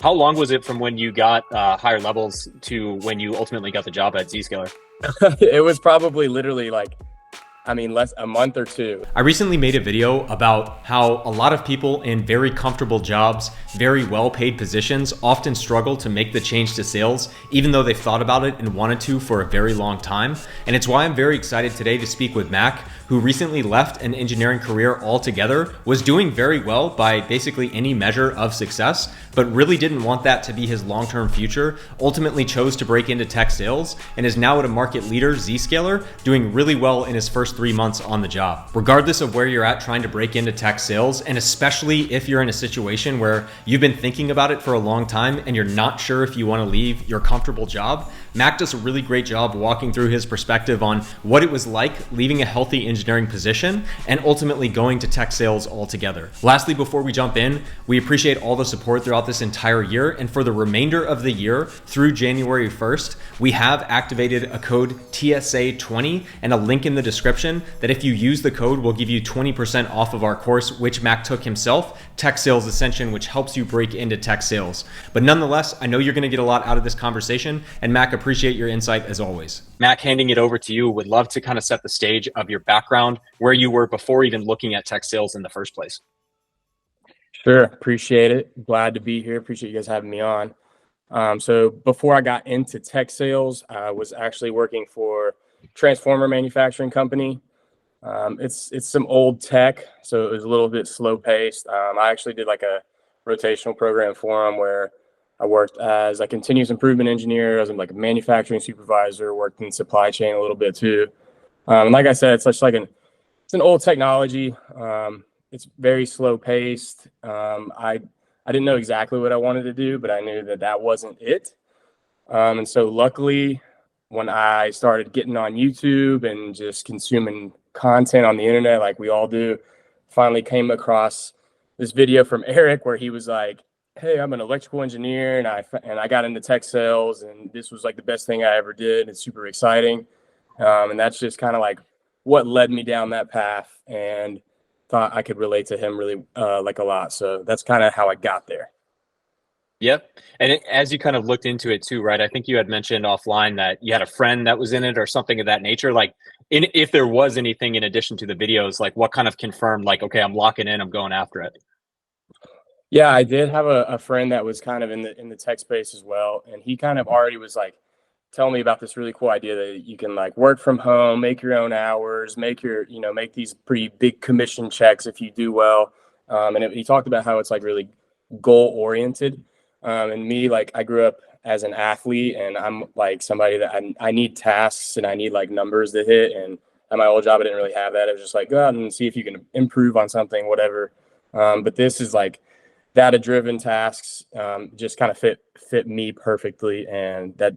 How long was it from when you got higher levels to when you ultimately got the job at Zscaler? It was probably literally like, I mean, less a month or two. I recently made a video about how a lot of people in very comfortable jobs, very well paid positions often struggle to make the change to sales, even though they've thought about it and wanted to for a very long time. And it's why I'm very excited today to speak with Mac, who recently left an engineering career altogether, was doing very well by basically any measure of success, but really didn't want that to be his long-term future, ultimately chose to break into tech sales, and is now at a market leader, Zscaler, doing really well in his first 3 months on the job. Regardless of where you're at trying to break into tech sales, and especially if you're in a situation where you've been thinking about it for a long time and you're not sure if you want to leave your comfortable job, Mac does a really great job walking through his perspective on what it was like leaving a healthy engineering position and ultimately going to tech sales altogether. Lastly, before we jump in, we appreciate all the support throughout this entire year, and for the remainder of the year through January 1st, we have activated a code TSA20 and a link in the description that if you use the code will give you 20% off of our course, which Mac took himself, Tech Sales Ascension, which helps you break into tech sales. But nonetheless, I know you're going to get a lot out of this conversation, and Mac, appreciate your insight as always. Mac, handing it over to you, would love to kind of set the stage of your background, where you were before even looking at tech sales in the first place. Sure, appreciate it. Glad to be here. Appreciate you guys having me on. So before I got into tech sales, I was actually working for transformer manufacturing company. It's some old tech, so it was a little bit slow paced. I actually did like a rotational program for them where I worked as a continuous improvement engineer, as like a manufacturing supervisor, worked in supply chain a little bit too. And like I said, it's an old technology. It's very slow paced. I didn't know exactly what I wanted to do, but I knew that that wasn't it. And so luckily, when I started getting on YouTube and just consuming content on the internet, like we all do, finally came across this video from Eric where he was like, "Hey, I'm an electrical engineer, and I got into tech sales, and this was like the best thing I ever did. It's super exciting." And that's just kind of like what led me down that path, and thought I could relate to him really like a lot. So that's kind of how I got there. Yep. And as you kind of looked into it too, right? I think you had mentioned offline that you had a friend that was in it or something of that nature. Like, if there was anything in addition to the videos, like what kind of confirmed, like, okay, I'm locking in, I'm going after it. Yeah, I did have a friend that was kind of in the tech space as well, and he kind of already was like telling me about this really cool idea that you can like work from home, make your own hours, make these pretty big commission checks if you do well. He talked about how it's like really goal oriented. And me, like I grew up as an athlete, and I'm like somebody that I need tasks and I need like numbers to hit. And at my old job, I didn't really have that. It was just like go out and see if you can improve on something, whatever. But this is like data driven tasks, just kind of fit me perfectly, and that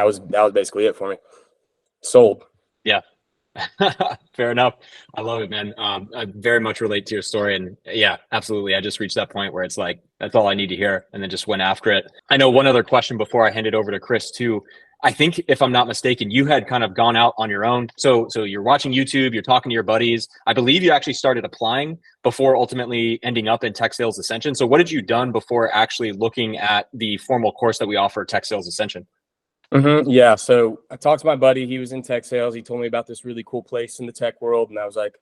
was basically it for me. Sold. Yeah. Fair enough. I love it, man. I very much relate to your story. And yeah, absolutely. I just reached that point where it's like, that's all I need to hear. And then just went after it. I know one other question before I hand it over to Chris too. I think if I'm not mistaken, you had kind of gone out on your own. So you're watching YouTube, you're talking to your buddies. I believe you actually started applying before ultimately ending up in Tech Sales Ascension. So what had you done before actually looking at the formal course that we offer, Tech Sales Ascension? Yeah. So I talked to my buddy. He was in tech sales. He told me about this really cool place in the tech world. And I was like,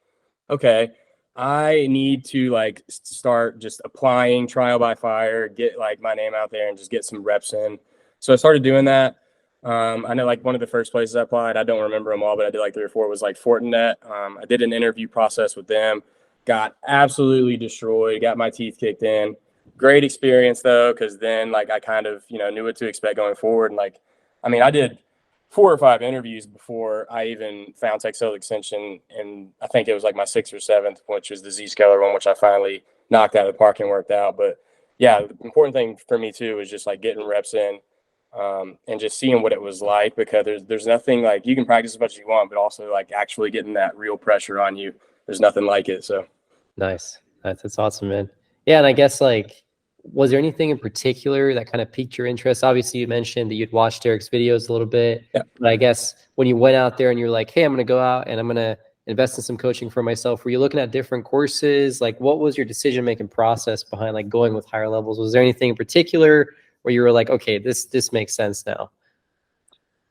okay, I need to like start just applying trial by fire, get like my name out there and just get some reps in. So I started doing that. I know like one of the first places I applied, I don't remember them all, but I did like 3 or 4, was like Fortinet. I did an interview process with them, got absolutely destroyed, got my teeth kicked in. Great experience though, because then like I kind of, knew what to expect going forward. And like, I mean, I did 4 or 5 interviews before I even found Tech Sales Extension, and I think it was like my 6th or 7th, which was the Zscaler one, which I finally knocked out of the park and worked out. But yeah, the important thing for me too is just like getting reps in, and just seeing what it was like, because there's nothing like, you can practice as much as you want, but also like actually getting that real pressure on you. There's nothing like it. So Nice. That's awesome, man. Yeah, and I guess like, was there anything in particular that kind of piqued your interest? Obviously, you mentioned that you'd watched Eric's videos a little bit, yeah. but I guess when you went out there and you're like, "Hey, I'm going to go out and I'm going to invest in some coaching for myself. Were you looking at different courses? Like, what was your decision-making process behind like going with higher levels? Was there anything in particular where you were like, okay, this makes sense now?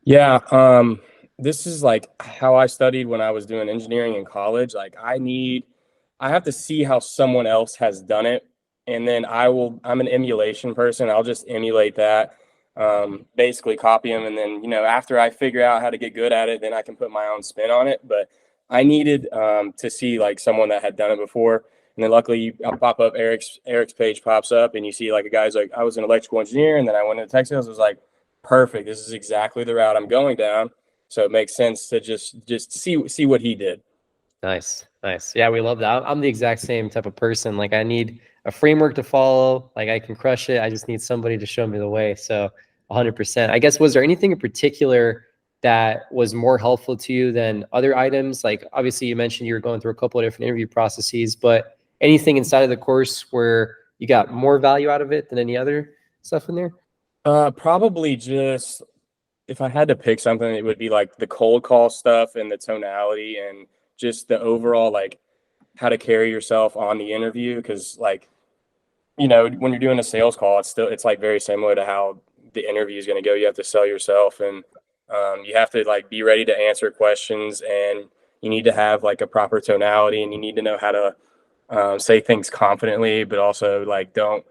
Yeah, this is like how I studied when I was doing engineering in college. Like I have to see how someone else has done it, and then I'm an emulation person. I'll just emulate that, basically copy them, and then, after I figure out how to get good at it, then I can put my own spin on it. But I needed to see like someone that had done it before. And then luckily I'll pop up Eric's page pops up, and you see like a guy's like, I was an electrical engineer and then I went into tech sales. I was like, perfect. This is exactly the route I'm going down. So it makes sense to just see what he did. Nice. Yeah, we love that. I'm the exact same type of person. Like, I need a framework to follow. Like, I can crush it. I just need somebody to show me the way. So 100%. I guess, was there anything in particular that was more helpful to you than other items? Like, obviously you mentioned you were going through a couple of different interview processes, but anything inside of the course where you got more value out of it than any other stuff in there? Probably just, if I had to pick something, it would be like the cold call stuff and the tonality and just the overall, like, how to carry yourself on the interview. Cause like, when you're doing a sales call, it's like very similar to how the interview is going to go. You have to sell yourself, and you have to like be ready to answer questions, and you need to have like a proper tonality, and you need to know how to say things confidently, but also like don't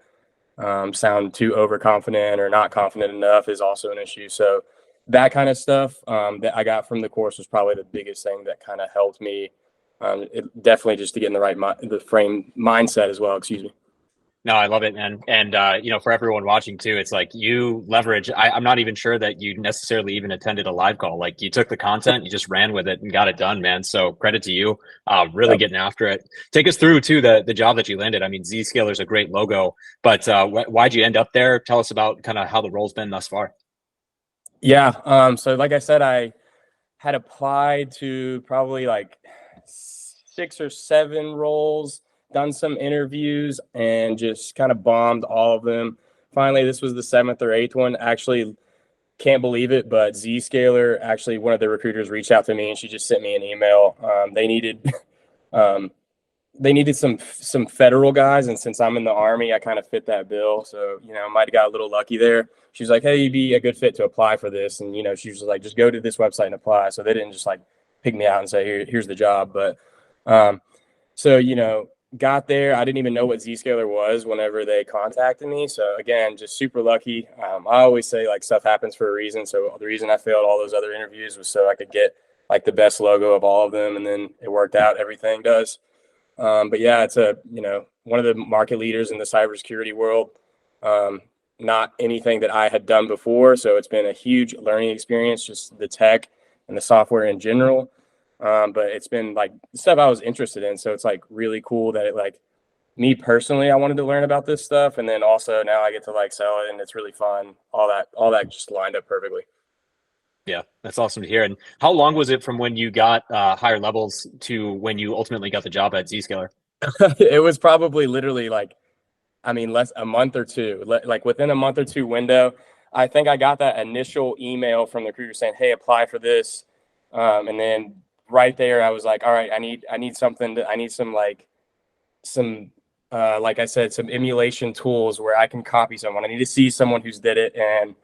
sound too overconfident or not confident enough is also an issue. So that kind of stuff that I got from the course was probably the biggest thing that kind of helped me. Definitely just to get in the right mindset as well. Excuse me. No, I love it, man. And, for everyone watching too, it's like you leverage, I'm not even sure that you necessarily even attended a live call. Like, you took the content, you just ran with it and got it done, man. So credit to you, really getting after it. Take us through too, the job that you landed. I mean, Zscaler is a great logo, but why'd you end up there? Tell us about kind of how the role's been thus far. Yeah. So like I said, I had applied to probably like 6 or 7 roles, done some interviews, and just kind of bombed all of them. Finally, this was the 7th or 8th one. Actually, can't believe it, but Zscaler, actually one of the recruiters reached out to me, and she just sent me an email. They needed some federal guys, and since I'm in the Army, I kind of fit that bill. So, might have got a little lucky there. She was like, hey, you'd be a good fit to apply for this. And, she was like, just go to this website and apply. So they didn't just like pick me out and say, here's the job. But so, got there. I didn't even know what Zscaler was whenever they contacted me. So again, just super lucky. I always say like stuff happens for a reason. So the reason I failed all those other interviews was so I could get like the best logo of all of them. And then it worked out. Everything does. But yeah, it's one of the market leaders in the cybersecurity world. Not anything that I had done before. So it's been a huge learning experience, just the tech and the software in general. But it's been like stuff I was interested in. So it's like really cool that it, like, me personally, I wanted to learn about this stuff. And then also now I get to like sell it, and it's really fun. All that just lined up perfectly. Yeah, that's awesome to hear. And how long was it from when you got higher levels to when you ultimately got the job at Zscaler? It was probably literally like, a month or two, like within a month or two window. I think I got that initial email from the recruiter saying, hey, apply for this. And then right there, I was like, all right, I need something. I need some like I said, some emulation tools where I can copy someone. I need to see someone who's did it and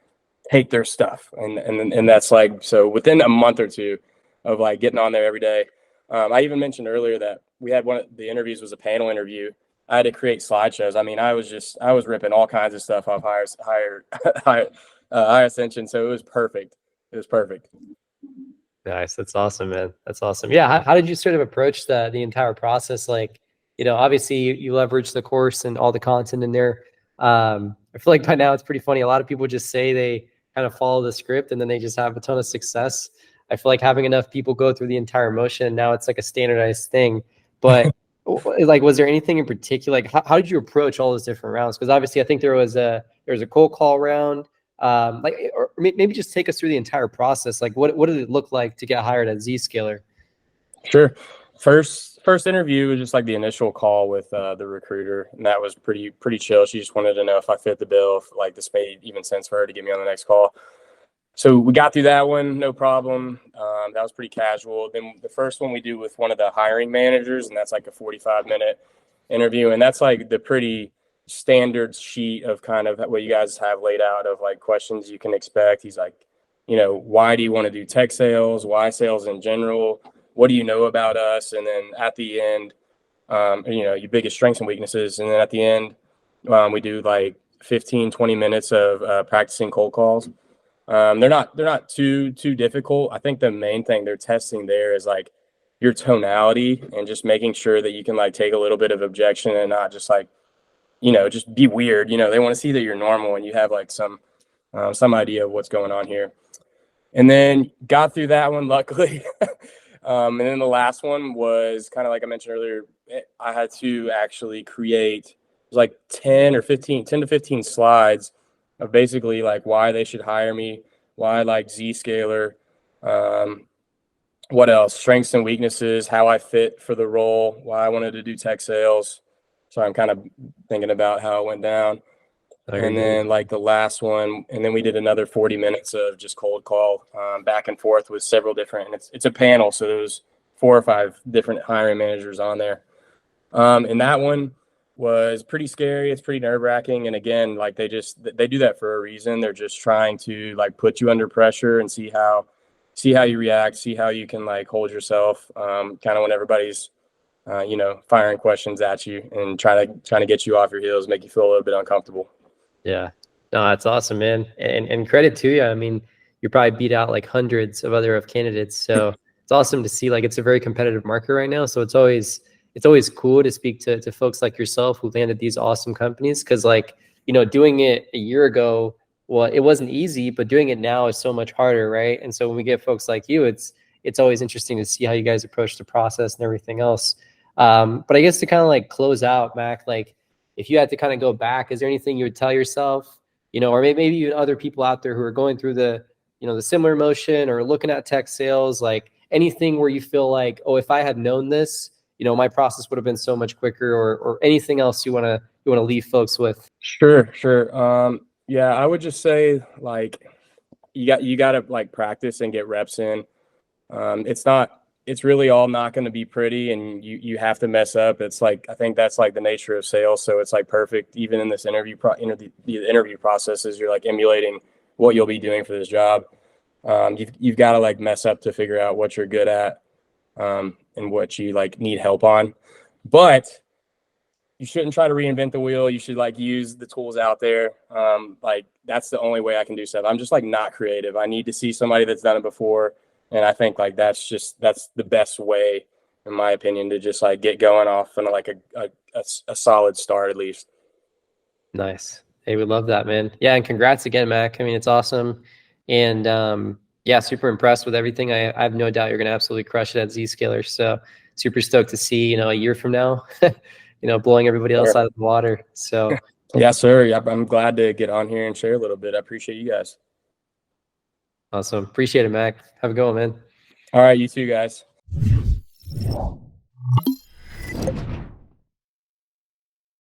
take their stuff. And that's like, so within a month or two of like getting on there every day. I even mentioned earlier that we had one of the interviews was a panel interview. I had to create slideshows. I was ripping all kinds of stuff off Higher Ascension. So it was perfect. Nice. That's awesome, man. That's awesome. Yeah. How did you sort of approach the entire process? Like, obviously you leverage the course and all the content in there. I feel like by now it's pretty funny. A lot of people just say they kind of follow the script and then they just have a ton of success. I feel like having enough people go through the entire motion, now it's like a standardized thing. But like, was there anything in particular? Like, how did you approach all those different rounds? Because obviously I think there was a cold call round. Or maybe just take us through the entire process. Like, what did it look like to get hired at Zscaler? Sure. First interview was just like the initial call with the recruiter, and that was pretty chill. She just wanted to know if I fit the bill, if like this made even sense for her to get me on the next call. So we got through that one, no problem. That was pretty casual. Then the first one we do with one of the hiring managers, and that's like a 45-minute interview. And that's like the pretty standard sheet of kind of what you guys have laid out of like questions you can expect. He's like, why do you want to do tech sales? Why sales in general? What do you know about us? And then at the end, your biggest strengths and weaknesses. And then at the end, we do like 15, 20 minutes of practicing cold calls. They're not too difficult. I think the main thing they're testing there is like your tonality and just making sure that you can like take a little bit of objection and not just like, just be weird. They want to see that you're normal and you have like some idea of what's going on here. And then got through that one, luckily. And then the last one was kind of like I mentioned earlier, I had to actually create like 10 to 15 slides of basically like why they should hire me, why I like Zscaler, what else, strengths and weaknesses, how I fit for the role, why I wanted to do tech sales. So I'm kind of thinking about how it went down. And then like the last one, and then we did another 40 minutes of just cold call back and forth with several different, and it's a panel. So there's 4 or 5 different hiring managers on there. And that one was pretty scary. It's pretty nerve wracking. And again, like they do that for a reason. They're just trying to like put you under pressure and see how you react, see how you can like hold yourself kind of when everybody's, firing questions at you and trying to get you off your heels, make you feel a little bit uncomfortable. Yeah. No, that's awesome, man. And credit to you. I mean, you probably beat out like hundreds of other candidates. So it's awesome to see, like, it's a very competitive market right now. So it's always cool to speak to folks like yourself who landed these awesome companies. Cause like, doing it a year ago, well, it wasn't easy, but doing it now is so much harder. Right. And so when we get folks like you, it's always interesting to see how you guys approach the process and everything else. But I guess to kind of like close out, Mac, like if you had to kind of go back, is there anything you would tell yourself, or maybe even other people out there who are going through the similar motion or looking at tech sales, like anything where you feel like, oh, if I had known this, my process would have been so much quicker, or anything else you want to leave folks with? Sure. Yeah, I would just say like you got to like practice and get reps in. It's really all not going to be pretty, and you have to mess up. It's like, I think that's like the nature of sales. So it's like perfect. Even in this the interview processes, you're like emulating what you'll be doing for this job. You've got to like mess up to figure out what you're good at, and what you like need help on. But you shouldn't try to reinvent the wheel. You should like use the tools out there. Like that's the only way I can do stuff. I'm just like not creative. I need to see somebody that's done it before. And I think like that's the best way, in my opinion, to just like get going off on like a solid start at least. Nice. Hey, we love that, man. Yeah, and congrats again, Mac. I mean, it's awesome. And yeah, super impressed with everything. I have no doubt you're gonna absolutely crush it at Zscaler. So super stoked to see, a year from now, blowing everybody else out of the water. So yeah, sir. I'm glad to get on here and share a little bit. I appreciate you guys. Awesome. Appreciate it, Mac. Have a good one, man. All right, you too, guys.